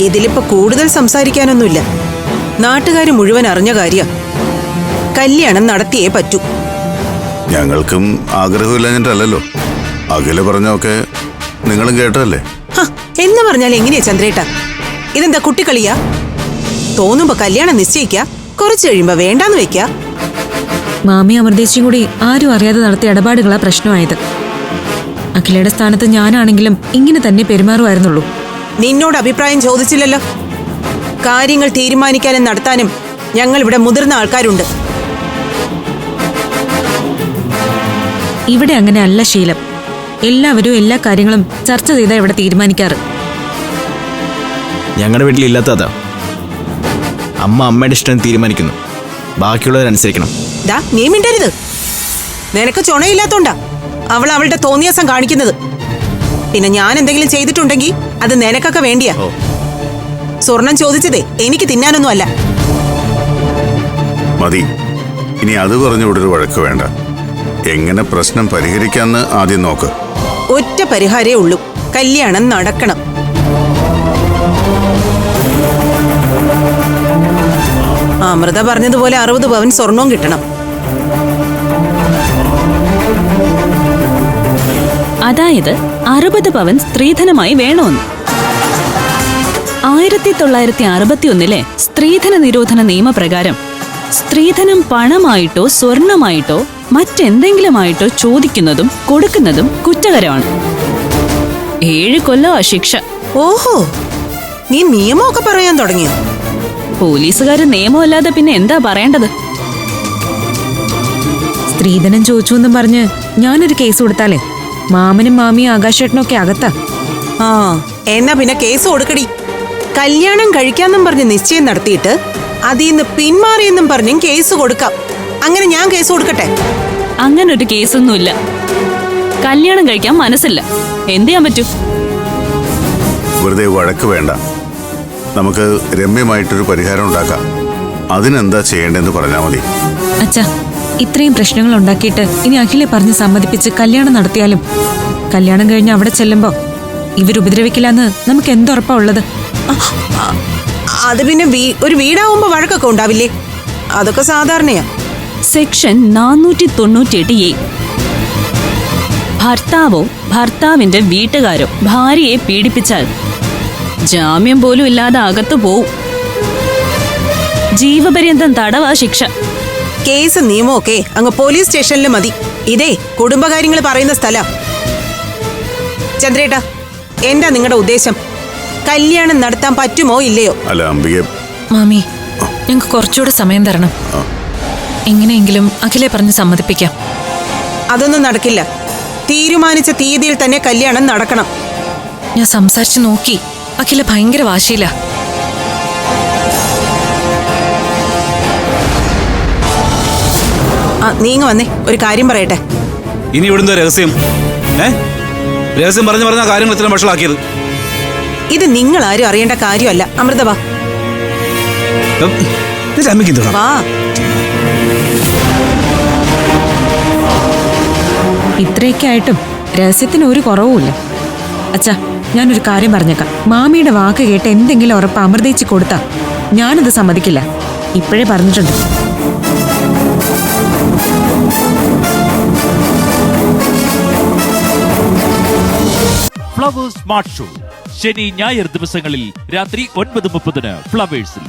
ഇതിലിപ്പോ കൂടുതൽ സംസാരിക്കാനൊന്നുമില്ല. നാട്ടുകാർ മുഴുവൻ അറിഞ്ഞ കാര്യ. കല്യാണം നടത്തിയേ പറ്റൂ. ഞങ്ങൾക്കും ആഗ്രഹമില്ലല്ലോ. അഖില പറഞ്ഞൊക്കെ നിങ്ങളും കേട്ടല്ലേ? എന്ന് പറഞ്ഞാൽ എങ്ങനെയാ ചന്ദ്രേട്ട? ഇതെന്താ കുട്ടിക്കളിയാ? തോന്നുമ്പോ കല്യാണം നിശ്ചയിക്ക, കുറച്ചു കഴിയുമ്പോ വേണ്ടാന്ന് വെക്ക. മാമി അമൃതേശിയും കൂടി ആരും അറിയാതെ നടത്തിയ ഇടപാടുകളാ പ്രശ്നമായത്. അഖിലയുടെ സ്ഥാനത്ത് ഞാനാണെങ്കിലും ഇങ്ങനെ തന്നെ പെരുമാറുമായിരുന്നുള്ളൂ. നിന്നോട് അഭിപ്രായം ചോദിച്ചില്ലല്ലോ. കാര്യങ്ങൾ തീരുമാനിക്കാനും നടത്താനും ഞങ്ങൾ ഇവിടെ മുതിർന്ന ആൾക്കാരുണ്ട്. ഇവിടെ അങ്ങനെ അല്ല ശീലം. എല്ലാവരും എല്ലാ കാര്യങ്ങളും ചർച്ച ചെയ്താ ഇവിടെ തീരുമാനിക്കാറ്. ഞങ്ങളുടെ വീട്ടിലില്ലാത്തതാ. അമ്മ അമ്മയുടെ ഇഷ്ടം തീരുമാനിക്കുന്നു, ബാക്കിയുള്ളവരനുസരിക്കണം. നീ മിണ്ടരുത്. നിനക്ക് ചുണയില്ലാത്തോണ്ടാ അവൾ അവളുടെ തോന്നിയാസം കാണിക്കുന്നത്. പിന്നെ ഞാൻ എന്തെങ്കിലും ചെയ്തിട്ടുണ്ടെങ്കിൽ അത് നിനക്കൊക്കെ വേണ്ടിയാ. സ്വർണം ചോദിച്ചതേ എനിക്ക് തിന്നാനൊന്നും അല്ല. മതി, ഇനി അത് പറഞ്ഞുകൂടെ ഒരു വഴക്ക് വേണ്ട. എങ്ങനെ പ്രശ്നം പരിഹരിക്കാന്ന് ആദ്യം നോക്ക്. ഒറ്റ പരിഹാരേ ഉള്ളൂ, കല്യാണം നടക്കണം. അമൃത പറഞ്ഞതുപോലെ 60 പവൻ സ്വർണവും കിട്ടണം. അതായത് 60 പവൻ സ്ത്രീധനമായി വേണമെന്ന്. 1961 സ്ത്രീധന നിരോധന നിയമപ്രകാരം സ്ത്രീധനം പണമായിട്ടോ സ്വർണമായിട്ടോ മറ്റെന്തെങ്കിലുമായിട്ടോ ചോദിക്കുന്നതും കൊടുക്കുന്നതും കുറ്റകരമാണ്. 7 കൊല്ലമാ ശിക്ഷ. ഓഹോ, നീ നിയമമൊക്കെ പറയാൻ തുടങ്ങിയോ? പോലീസുകാര് നിയമമല്ലാതെ പിന്നെ എന്താ പറയേണ്ടത്? സ്ത്രീധനം ചോദിച്ചു എന്നും പറഞ്ഞ് ഞാനൊരു കേസ് കൊടുത്താലേ മാമനും മാമിയും ആകാശേട്ടനൊക്കെ അകത്താ. എന്നാ പിന്നെ കേസ് കൊടുക്കടി. കല്യാണം കഴിക്കാന്നും പറഞ്ഞ് നിശ്ചയം നടത്തിയിട്ട് അതിന്ന് പിന്മാറിയെന്നും പറഞ്ഞും കേസ് കൊടുക്കാം. അങ്ങനെ ഞാൻ കേസ് കൊടുക്കട്ടെ? അങ്ങനെ ഒരു കേസൊന്നുമില്ല. കല്യാണം കഴിക്കാൻ മനസ്സില്ല, എന്ത് ചെയ്യാൻ പറ്റൂ? വെറുതെ വഴക്ക് വേണ്ട. നമുക്ക് രമ്യമായിട്ടൊരു പരിഹാരം ഉണ്ടാക്കാം. അതിനെന്താ ചെയ്യേണ്ടതെന്ന് പറഞ്ഞാൽ മതി. അച്ഛാ, ഇത്രയും പ്രശ്നങ്ങൾ ഉണ്ടാക്കിയിട്ട് ഇനി അഖിലെ പറഞ്ഞ് സമ്മതിപ്പിച്ച് കല്യാണം നടത്തിയാലും കല്യാണം കഴിഞ്ഞ് അവിടെ ചെല്ലുമ്പോ ഇവരുപദ്രവിക്കില്ലെന്ന് നമുക്ക് എന്തുറപ്പാ ഉള്ളത്? അത് പിന്നെ ഒരു വീടാവുമ്പോ വഴക്കൊക്കെ ഉണ്ടാവില്ലേ? അതൊക്കെ സാധാരണയാ. Section 498A. ഭർത്താവോ ഭർത്താവിന്റെ വീട്ടുകാരോ ഭാര്യയെ പീഡിപ്പിച്ചാൽ ജാമ്യം പോലും ഇല്ലാതെ അകത്തു പോവും. ജീവപര്യന്തം തടവാ ശിക്ഷ. കേസ് നിയമമൊക്കെ അങ്ങ് പോലീസ് സ്റ്റേഷനിൽ മതി. ഇതേ കുടുംബകാര്യങ്ങൾ പറയുന്ന സ്ഥല. ചന്ദ്രേട്ടാ, എന്താ നിങ്ങളുടെ ഉദ്ദേശം? കല്യാണം നടത്താൻ പറ്റുമോ ഇല്ലയോ? അല്ല അംബിക മാമി, ഞങ്ങൾക്ക് കുറച്ചുകൂടെ സമയം തരണം. എങ്ങനെയെങ്കിലും അഖിലെ പറഞ്ഞ് സമ്മതിപ്പിക്കാം. അതൊന്നും നടക്കില്ല. തീരുമാനിച്ച തീയതിയിൽ തന്നെ കല്യാണം നടക്കണം. ഞാൻ സംസാരിച്ചു നോക്കി. അഖില ഭയങ്കര വാശിയില്ല. നീങ്ങ വന്നേ, ഒരു കാര്യം പറയട്ടെ. ഇനി ഇവിടുന്ന് രഹസ്യം രഹസ്യം പറഞ്ഞു പറഞ്ഞ കാര്യങ്ങൾ ഇത്ര വഷളാക്കിയത്. ഇത് നിങ്ങൾ ആരും അറിയേണ്ട കാര്യമല്ല. അമൃത വാ. ഇത്രയൊക്കെ ആയിട്ടും രഹസ്യത്തിന് ഒരു കുറവുമില്ല. അച്ഛാ, ഞാനൊരു കാര്യം പറഞ്ഞേക്കാം. മാമിയുടെ വാക്ക് കേട്ട് എന്തെങ്കിലും ഉറപ്പ് അമൃതേച്ചി കൊടുത്താ ഞാനത് സമ്മതിക്കില്ല. ഇപ്പോഴേ പറഞ്ഞിട്ടുണ്ട്. ഫ്ലവേഴ്സ് സ്മാർട്ട് ഷോ ശനി ഞായർ ദിവസങ്ങളിൽ രാത്രി 9:30 ഫ്ലവേഴ്സിൽ.